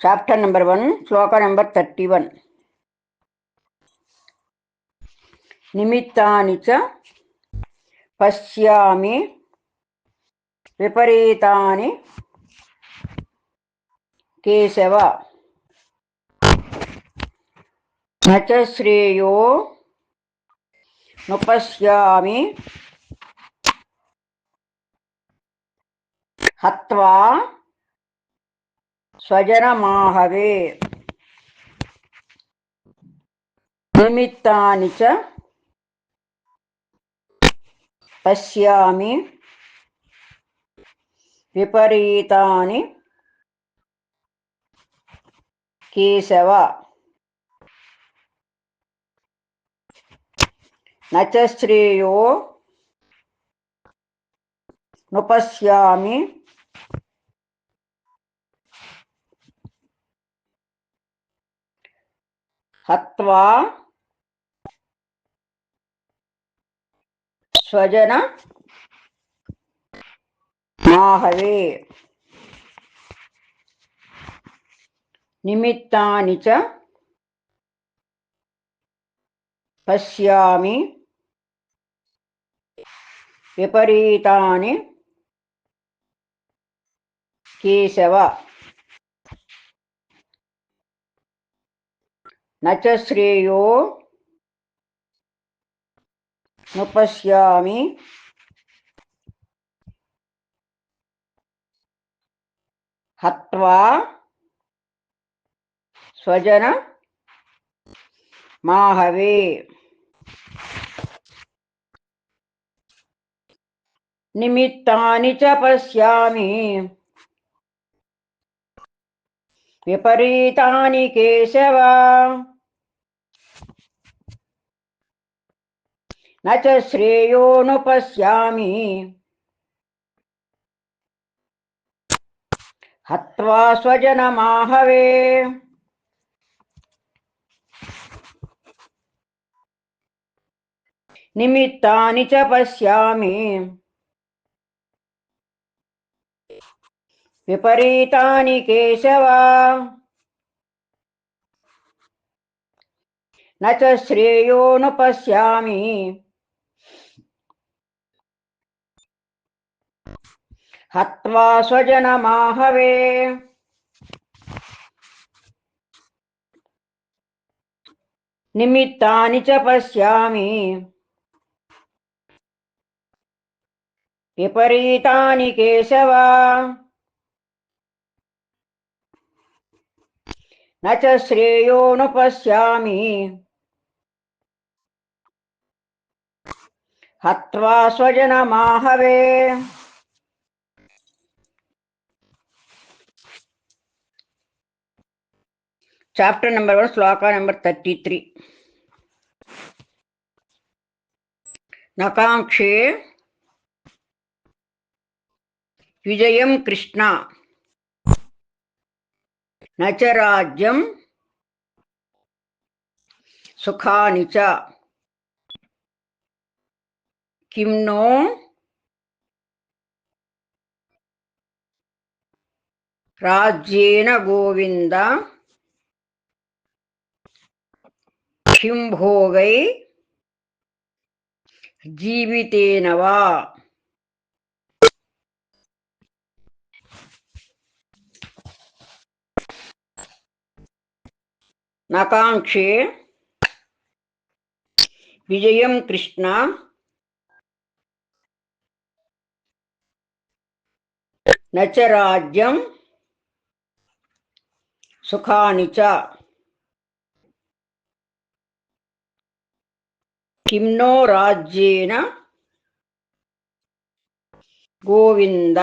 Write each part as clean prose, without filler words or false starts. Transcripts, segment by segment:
Chapter number 1, శ్లోక number 31. నిమిత్తాని చ పశ్యామి విపరీతాని కేశవ నచ శ్రేయో నుపశ్యామి హత్వా స్వజనమాహవే. నిమిత్తాని చ పశ్యామి విపరీతాని కేశవ నచ శ్రేయో నుపశ్యామి హత్వా స్వజన మాహవే. నిమిత్తాని చ పశ్యామి విపరీతాని కేశవ నచ శ్రేయో నుపశ్యామి హత్వా స్వజన మాహవే. నిమిత్తాని చ పశ్యామి విపరీతాని కేశవ నచ శ్రేయో నుపశ్యామి హత్వా స్వజనమాహవే. నిమిత్తాని చ పశ్యామి విపరీతాని కేశవ నచ శ్రేయో నుపశ్యామి హత్వా స్వజనమాహవే. నిమిత్తాని చ పశ్యామి విపరీతాని కేశవ నచ శ్రేయో నుపశ్యామి హత్వా స్వజనమాహవే. చాప్టర్ నెంబర్ 1, శ్లోక నెంబర్ 33. నకాంక్షే విజయం కృష్ణ నచ రాజ్యం సుఖాని చ కిం నో రాజ్యేన గోవింద కిం భోగై జీవితేన వా. నకాంక్షే విజయం కృష్ణ నచ రాజ్యం సుఖాని చ కిం నో రాజ్యేన గోవింద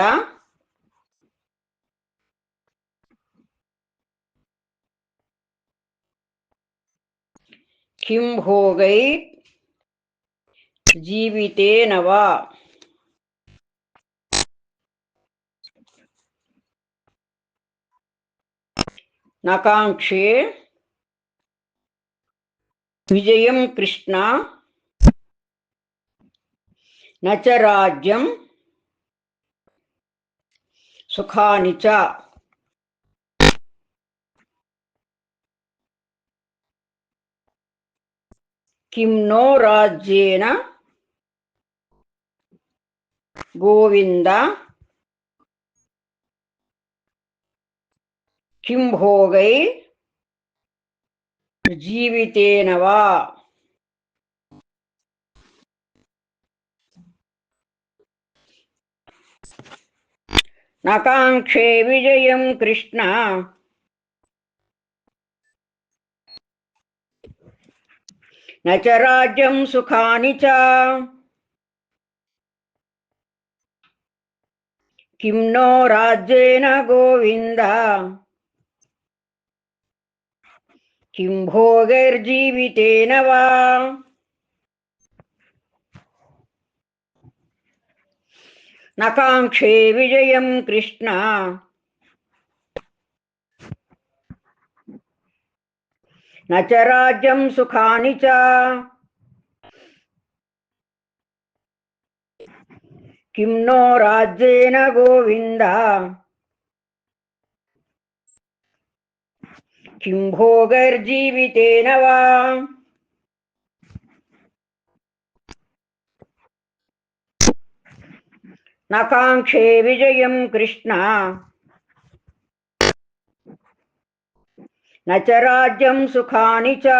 కిం భోగై జీవితేన వా. నకాంక్షే విజయం కృష్ణ నచ రాజ్యం సుఖాని చ కిం నో రాజ్యేన గోవింద కిం భోగై జీవితేన వా. నకాంక్షే విజయం కృష్ణ నచ రాజ్యం సుఖాని చ కిం నో రాజ్యేన గోవింద కిం భోగైర్జీవితేన వా. నకాంక్షే విజయం కృష్ణ నచ రాజ్యం సుఖాని చ కిం నో రాజ్యేన గోవింద కిం భోగైర్జీవితేన వా. నకాంక్షే విజయం కృష్ణ నచ రాజ్యం సుఖాని చ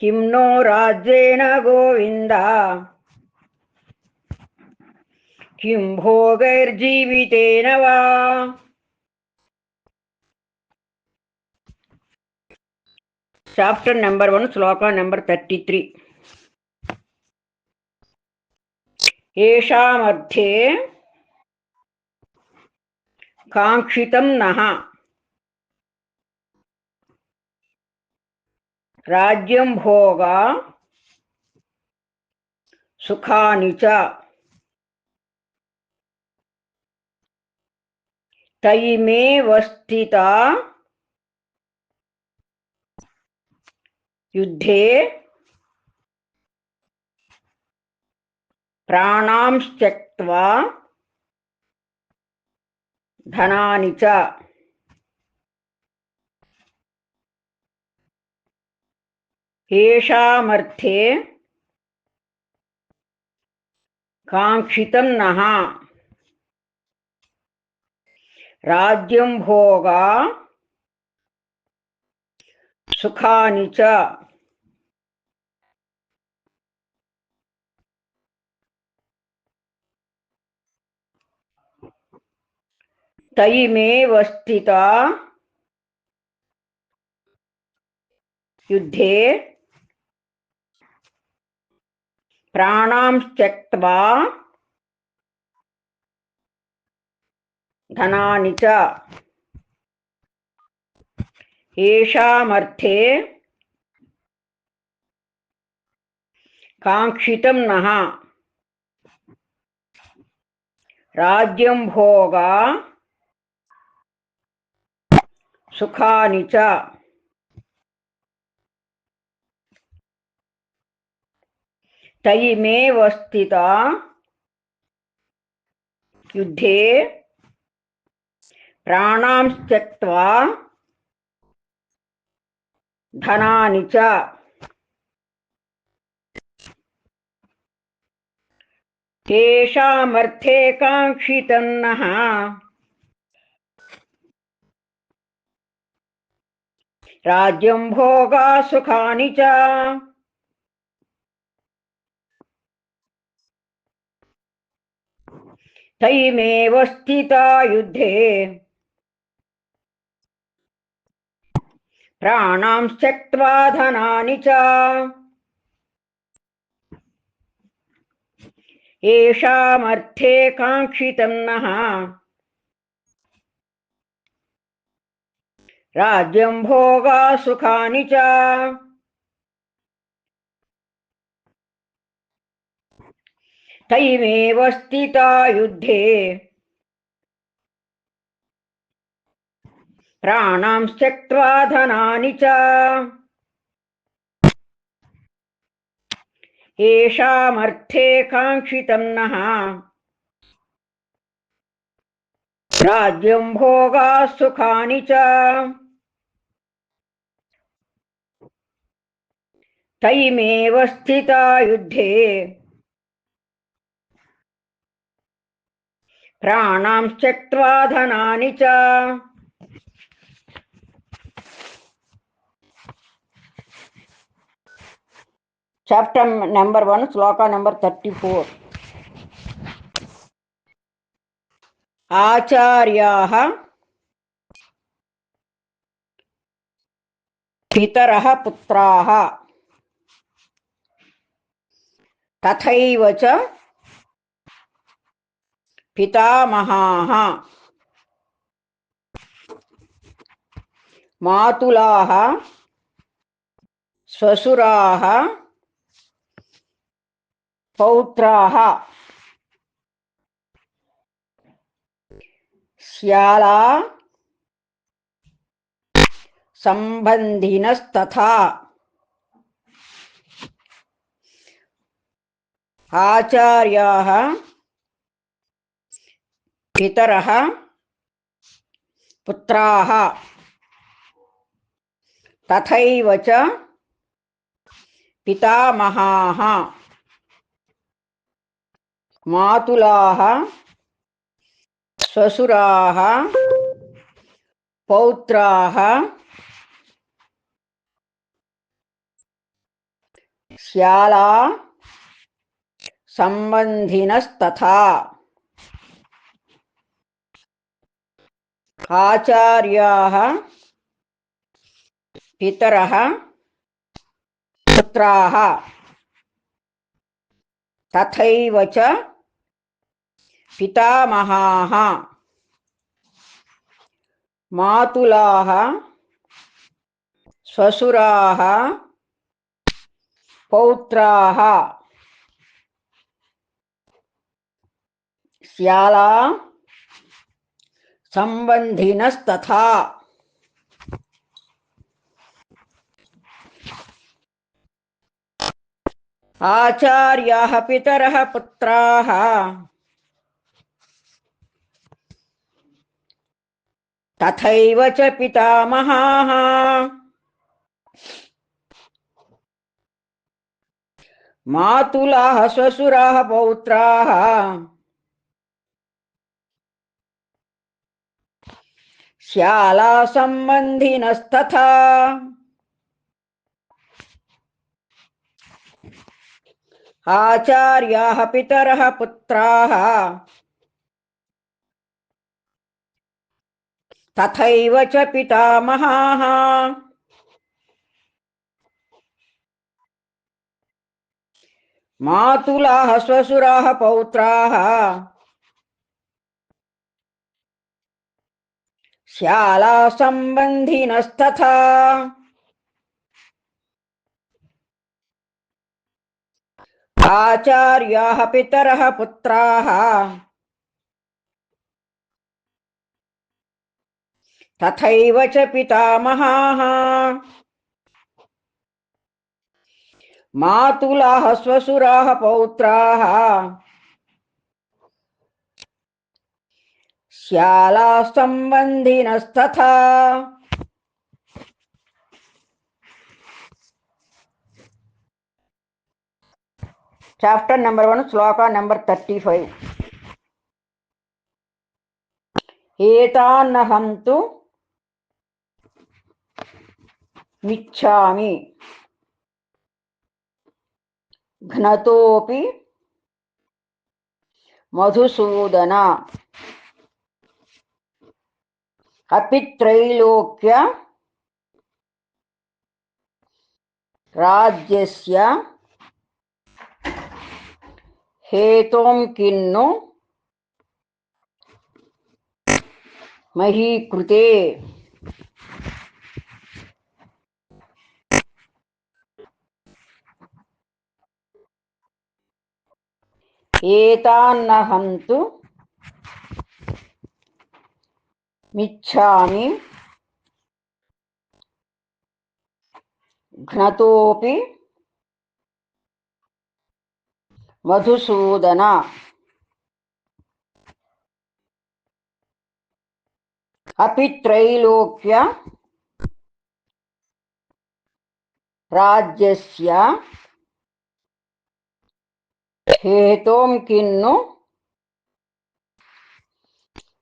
కిం నో రాజ్యేన గోవింద కిం భోగైర్జీవితేన వా. చాప్టర్ నెంబర్ 1 శ్లోక నెంబర్ 33. ఏషామర్థే కాంక్షితం నః రాజ్యం భోగా సుఖాని చ తయిమేవ స్థితా యుద్ధే ప్రాణాంశ్త్యక్త్వా ధనాని చ. ఏషామర్థే కాంక్షితం నః రాజ్యం భోగా సుఖాని చ తయిమేవ స్థితా యుద్ధే ప్రాణాంశ్త్యక్త్వా ధనాని చ. ఏషామర్థే కాంక్షితం నః రాజ్యం భోగా సుఖాని చ తయిమేవ స్థితా యుద్ధే ప్రాణాంశ్త్యక్త్వా ధనాని చ. ఏషామర్థే కాంక్షితం నః రాజ్యం భోగా సుఖాని చ తయిమేవ స్థితా యుద్ధే ప్రాణాంశ్త్యక్త్వా ధనాని చ. ఏషామర్థే కాంక్షితం నః రాజ్యం భోగా సుఖాని చ తయిమేవ స్థితా యుద్ధే ప్రాణాంశ్త్యక్త్వా ధనాని చ. ఏషామర్థే కాంక్షితం నః राज्यं भोगाः सुखानि च तैमेव स्थिता युद्धे प्राणां त्यक्त्वा धनानि च। చాప్టర్ నెంబర్ 1 శ్లోక నెంబర్ 34. ఆచార్యాః పితరః పుత్రాः తథైవ చ పితామహాః మాతులాః శ్వశురాः పౌత్రాः శ్యాలా సంబంధినస్తథా ఆచార్యాः పితరः పుత్రాः తథైవ చ పితామహాः మాతులాः శ్వశురాः పౌత్రాः శ్యాలా సంబంధినస్తథా ఆచార్యాः పితరः పుత్రాः తథైవ చ పితామహాः మాతులాः శ్వశురాः పౌత్రాः శ్యాలా సంబంధినస్తథా ఆచార్యాः పితరः పుత్రాः తథైవ చ పితామహాः మాతులాः శ్వశురాः పౌత్రాः శ్యాలా సంబంధినస్తథా ఆచార్యాः పితరः పుత్రాः తథైవ చ పితామహాः మాతులాः శ్వశురాः పౌత్రాः శ్యాలా సంబంధినస్తథా ఆచార్యాः పితరः పుత్రాः తథైవ చ పితామహాः మాతులాः శ్వశురాः పౌత్రాः శ్యాలా సంబంధినస్తథా. చాప్టర్ నెంబర్ 1 శ్లోక నెంబర్ 35. ఏతాన్నహం తు మిచ్ఛామి ఘ్నతోపి మధుసూదన అపి త్రైలోక్య రాజ్యస్య హేతోం కిన్ను మహీకృతే. ఏతాన్నహం తు మిచ్ఛామి ఘ్నతోపి మధుసూదన अपि त्रैलोक्य राज्यस्य हेतों किन्नु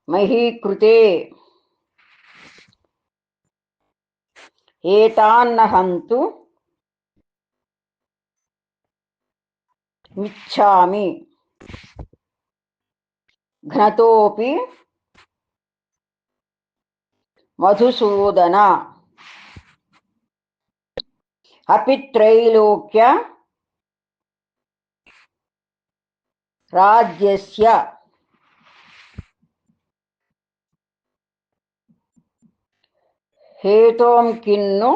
महीकृते एतान्नहन्तु मिच्छामि घ्नतोऽपि मधुसूदन अपि त्रैलोक्य राज्यस्य हेतों किन्नु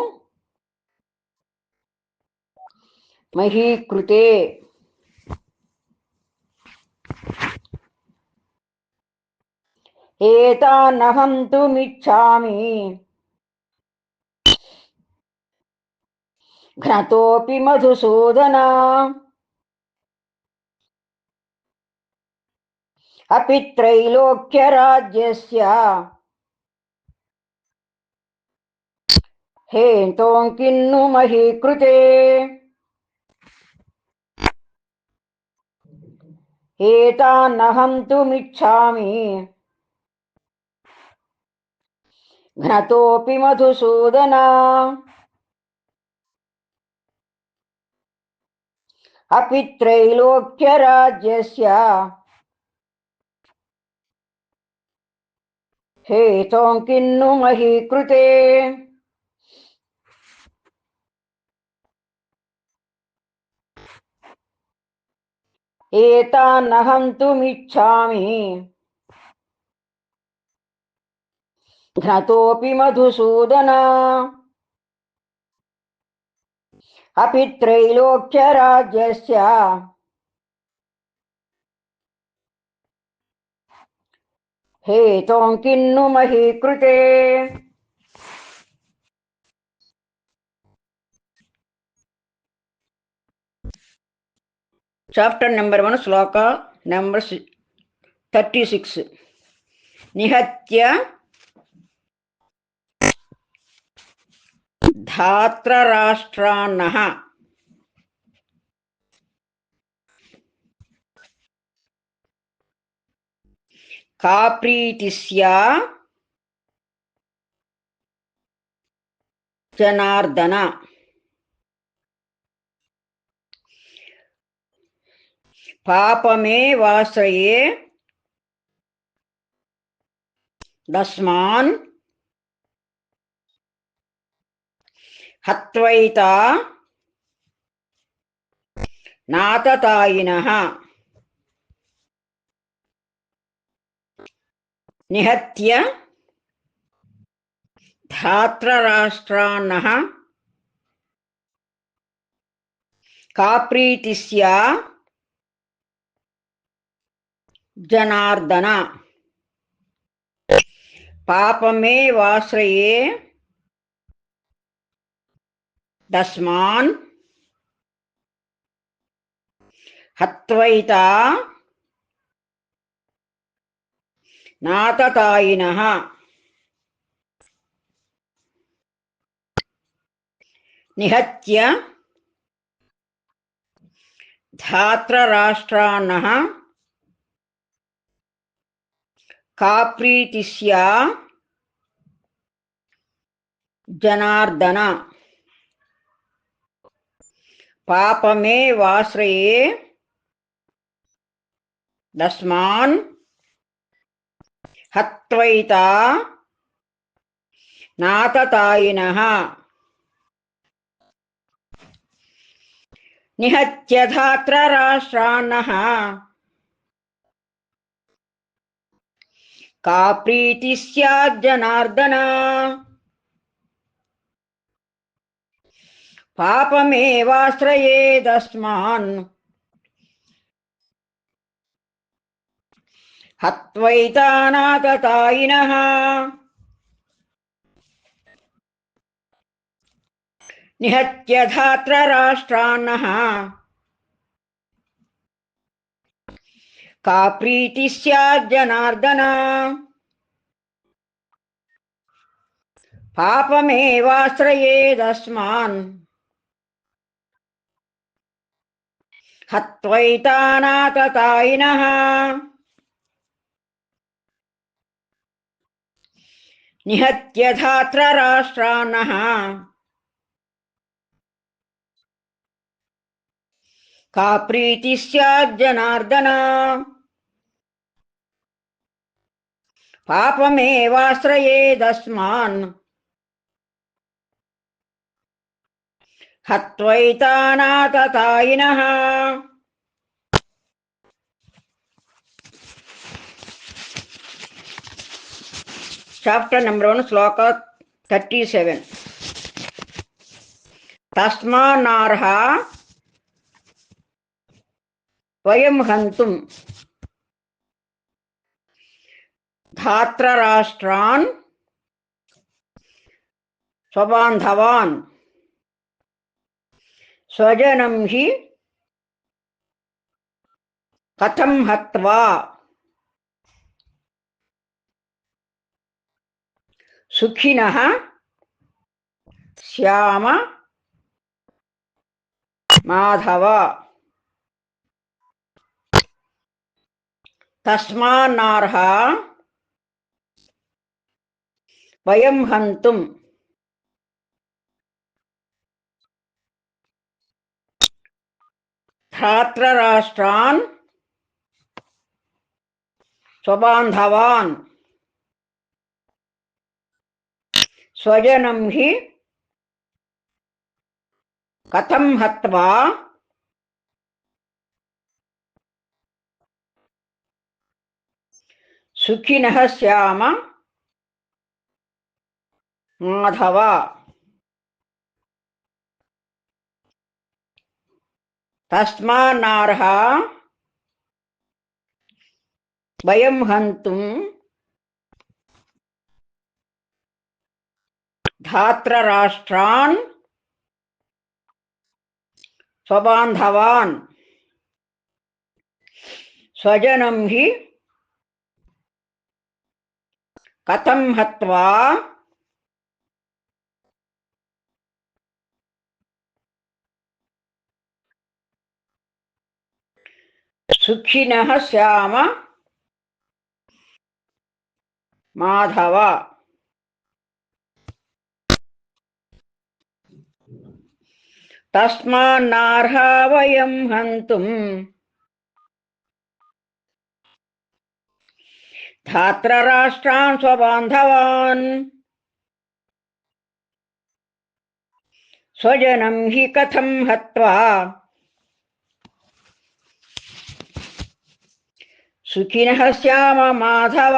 महीकृते एतानहन्तु मिच्छामि घ्नतोऽपि मधुसूदन अपि त्रैलोक्यराज्यस्य हेतों किन्नु महीकृते एतानहन्तु मिच्छामि घ्नतोऽपि मधुसूदन अपि त्रैलोक्यराज्यस्य हेतों किन्नु महीकृते एतानहन्तु मिच्छामि घ्नतोऽपि मधुसूदन अपि त्रैलोक्यराज्यस्य हेतों किन्नु महीकृते చాప్టర్ నెంబర్ 1 శ్లోక నెంబర్ 36 నిహత్య ధాత్రరాష్ట్రాన్నః కా ప్రీతిస్యా జనార్దన పాపమేవాశ్రయే తస్మాన్ హత్వైతా నాతతాయినః నిహత్య ధాత్రరాష్ట్రాన్నః కా ప్రీతిస్యా జనార్దన పాపమేవాశ్రయే తస్మాన్ హత్వైతా నాతతాయినః నిహత్య ధాత్రరాష్ట్రాన్నః కా ప్రీతిస్యా జనార్దన పాపమేవాశ్రయే తస్మాన్ హత్వైతా నాతతాయినః నిహత్య ధాత్రరాష్ట్రాన్నః కా ప్రీతిస్యాత్ జనార్దన పాపమేవాశ్రయే తస్మాన్ హత్వైతా నాతతాయినః నిహత్య ధాత్రరాష్ట్రాన్నః కా ప్రీతిస్యాత్ జనార్దన పాపమేవాశ్రయేదస్మాన్ హత్వైతానాతతాయినః నిహత్య ధాత్రరాష్ట్రాన్నః కా ప్రీతి స్యాజ్జనార్దన. పాపమేవాశ్రయేదస్మాన్ హత్వైతానాతతాయినః. చాప్టర్ నెంబర్ 1 శ్లోక 37. తస్మాన్నార్హ వయం హంతుం ధాత్రరాష్ట్రాన్ స్వబాంధవాన్ స్వజనం హి కథం హత్వా సుఖినః శ్యామ మాధవ. తస్మాన్నార్హ వయం హంతుం ధాత్రరాష్ట్రాన్ స్వబాంధవాన్ స్వజనం హి కథం హత్వా సుఖినః శ్యామ మాధవ. తస్మాన్నార్హ వయం హంతుం ధాత్రరాష్ట్రాన్ స్వబాంధవాన్ స్వజనం హి కథం హత్వా సుఖినః శ్యామ మాధవ. తస్మాన్నార్హ వయం హంతుం ధాత్రరాష్ట్రాన్ స్వబాంధవాన్ స్వజనం హి కథం హత్వా సుఖినః శ్యామ మాధవ.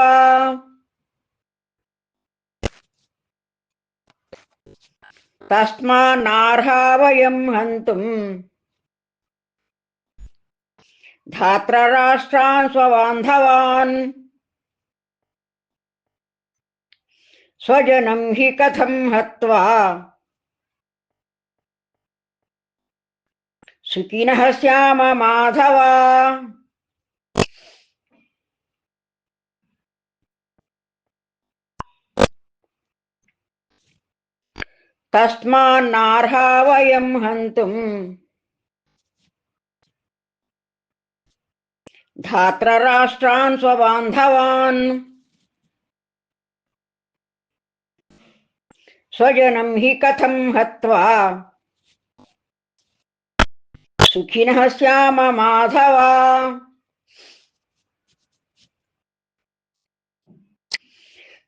తస్మాన్నార్హ వయం హంతుం ధాత్రరాష్ట్రాన్ స్వబాంధవాన్ స్వజనం హి కథం హత్వా సుఖినః శ్యామ మాధవ. తస్మాన్నార్హ వయం హంతుం ధాత్రరాష్ట్రాన్ స్వబాంధవాన్ స్వజనం హి కథం హత్వా సుఖినః శ్యామ మాధవ.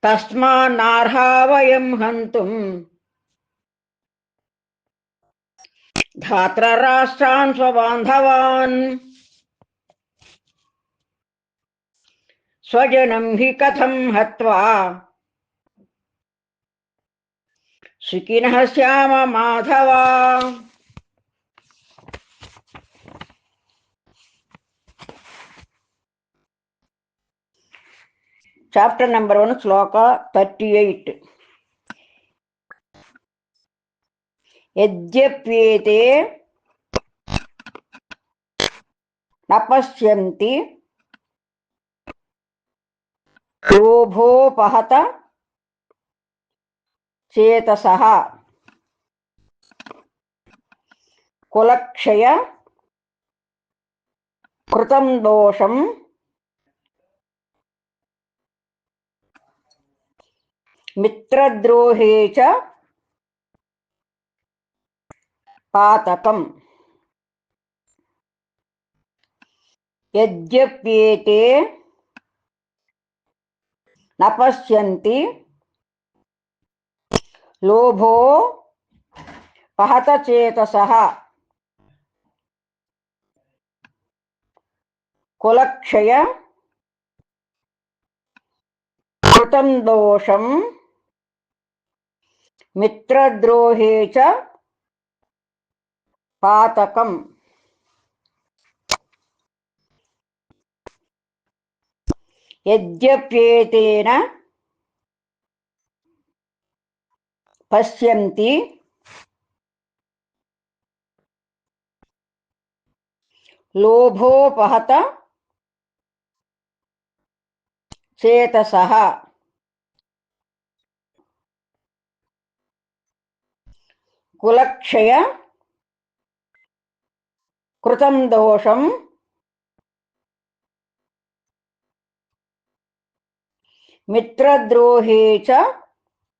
తస్మాన్నార్హ వయం హంతుం ధాత్రరాష్ట్రాన్ స్వబాంధవాన్ స్వజనం హి కథం హత్వా సుఖినః శ్యామ మాధవ. చాప్టర్ నెంబర్ 1 శ్లోక 38. యద్యప్యేతే న పశ్యంతి లోభోపహత చేతసః కులక్షయ కృతం దోషం మిత్రద్రోహే చ పాతకం యద్యప్యేతే న పశ్యంతి లోభో పహతచేతసః కులక్షయ కృతం దోషం మిత్రద్రోహే చ పాతకం యద్యప్యేతేన పశ్యంతి లోభోపహత చేతసః కులక్షయ కృతం దోషం మిత్రద్రోహే చ పాతకం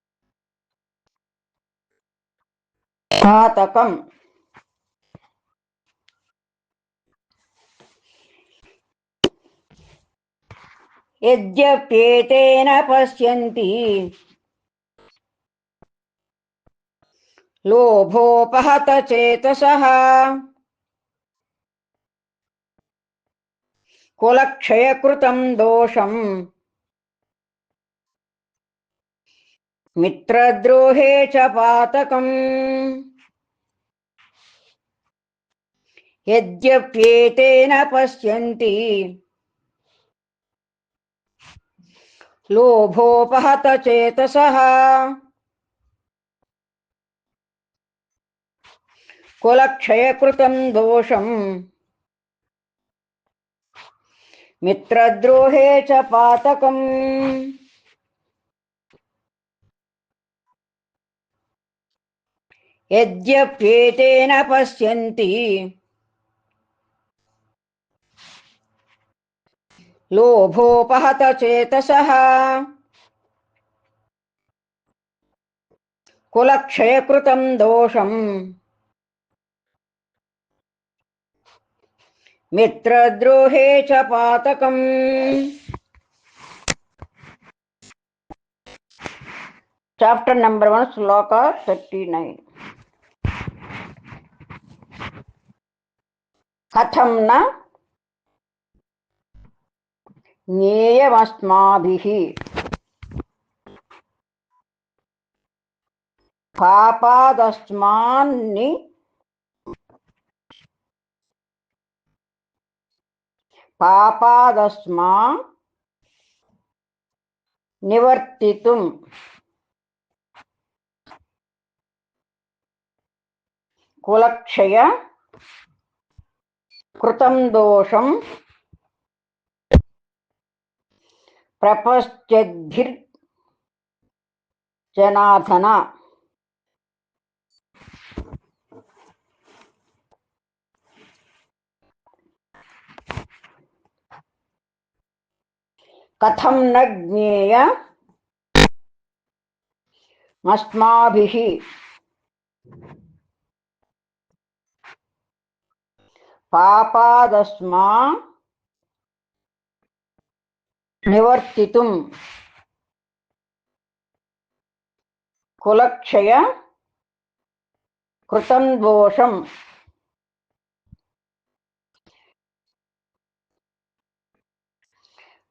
యద్యప్యేతేన పశ్యంతి లోభోపహత చేతసః కులక్షయకృతం దోషం మిత్రద్రోహే చ పాతకం యద్యప్యేతేన పశ్యంతి లోభోపహత చేతసః కులక్షయకృతం దోషం మిత్రద్రోహే చ పాతకం యద్యప్యేతేన పశ్యంతి లోభోపహత చేతసః కులక్షయకృతం దోషం మిత్రద్రోహే చ పాతకం చాప్టర్ నెంబర్ 1 శ్లోక 39 కథం న జ్ఞేయమస్మాభిః పాపాదస్మాన్ని పాపాదస్మా నివర్తితుం కులక్షయ కృతం దోషం ప్రపశ్యద్భిర్ జనార్దన కథం న జ్ఞేయ అస్మాభిః పాపాదస్మా నివర్తితుం కులక్షయ కృతం దోషం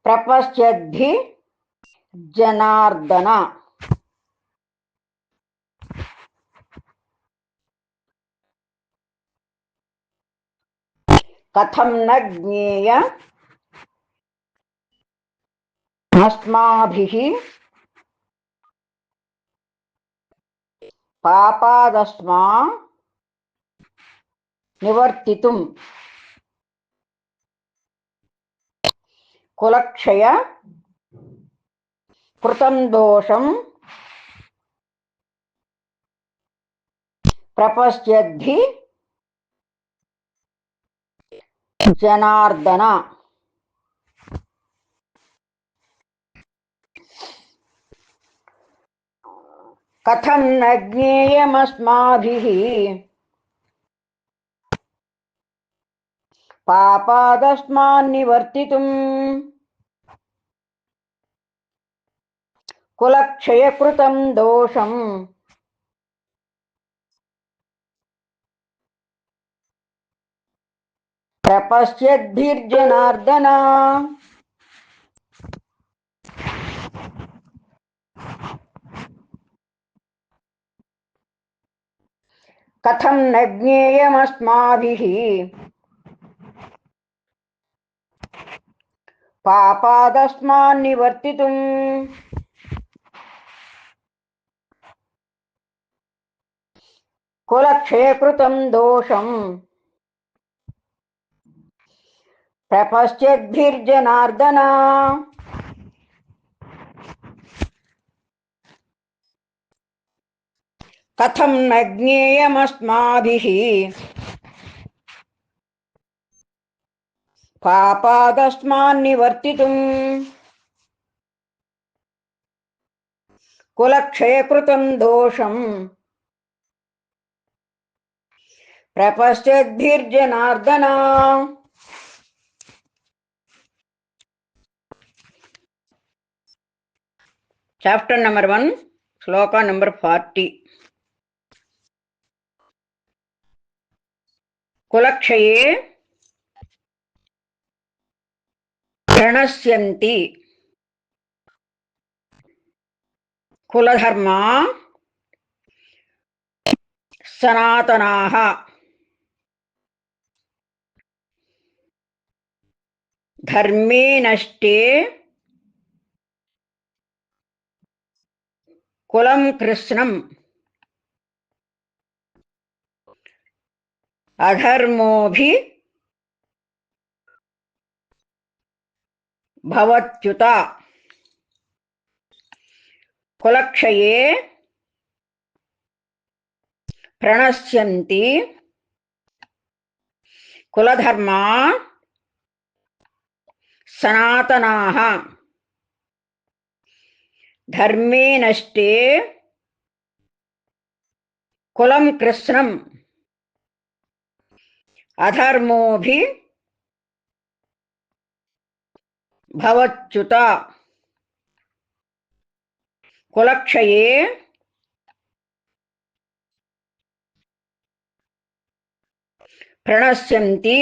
ప్రపశ్యద్భి జనార్దన కథం న జ్ఞేయ అస్మాభిః పాపాదస్మా నివర్తితుం కులక్షయ కృతం దోషం ప్రపశ్యద్ధి జనార్దన. కథం న జ్ఞేయమస్మాభిః పాపాదస్మాన్నివర్తితుం కులక్షయకృతం దోషం ప్రపశ్యద్భిర్జనార్దన. కథం న జ్ఞేయమస్మాభిః పాపాదస్మాన్నివర్తితుం కులక్షయకృతం దోషం ప్రపశ్యద్భిర్జనార్దన. కథం న జ్ఞేయమస్మాభిః పాపాదస్మాన్నివర్తితుం కులక్షయకృతం దోషం ప్రపశ్యద్భిర్జనార్దన. చాప్టర్ నెంబర్ 1, శ్లోక నెంబర్ 40. కులక్షయే ప్రణశ్యంతి కులధర్మా సనాతనాః. ధర్మే నష్టే కులం కృష్ణం అధర్మోభి భవత్యుత. కులక్షయే ప్రణశ్యంతి కులధర్మా సనాతనాః. ధర్మే నష్టే కులం కృష్ణం అధర్మోభి భవత్యుత. కులక్షయే ప్రణశ్యంతి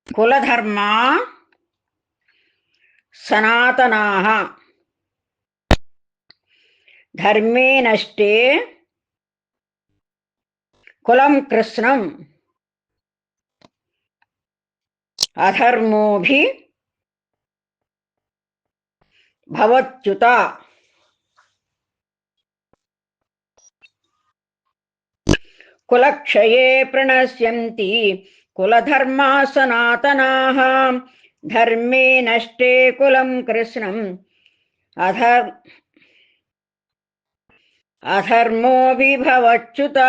కులధర్మా సనాతనాః. ధర్మే నష్టే కులం కృష్ణం అధర్మోభి భవత్యుత. కులక్షయే ప్రణశ్యంతి కులధర్మా సనాతనాః. ధర్మే నష్టే కులం కృష్ణం అధర్మోభి భవత్యుత.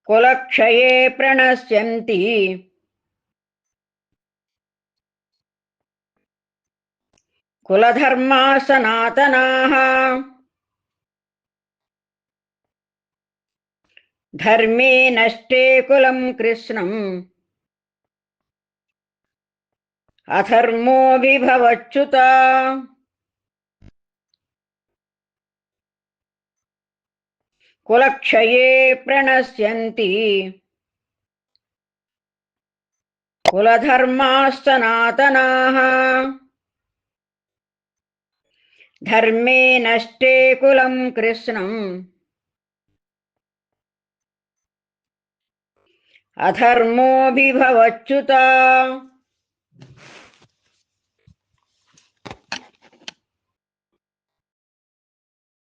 కులక్షయే ప్రణశ్యంతి కులధర్మా సనాతనాః. ధర్మే నష్టే కులం కృష్ణం అధర్మోభి భవత్యుత. కులక్షయే ప్రణశ్యంతి కులధర్మా సనాతనాః. ధర్మే నష్టే కులం కృష్ణం అధర్మోభి భవత్యుత.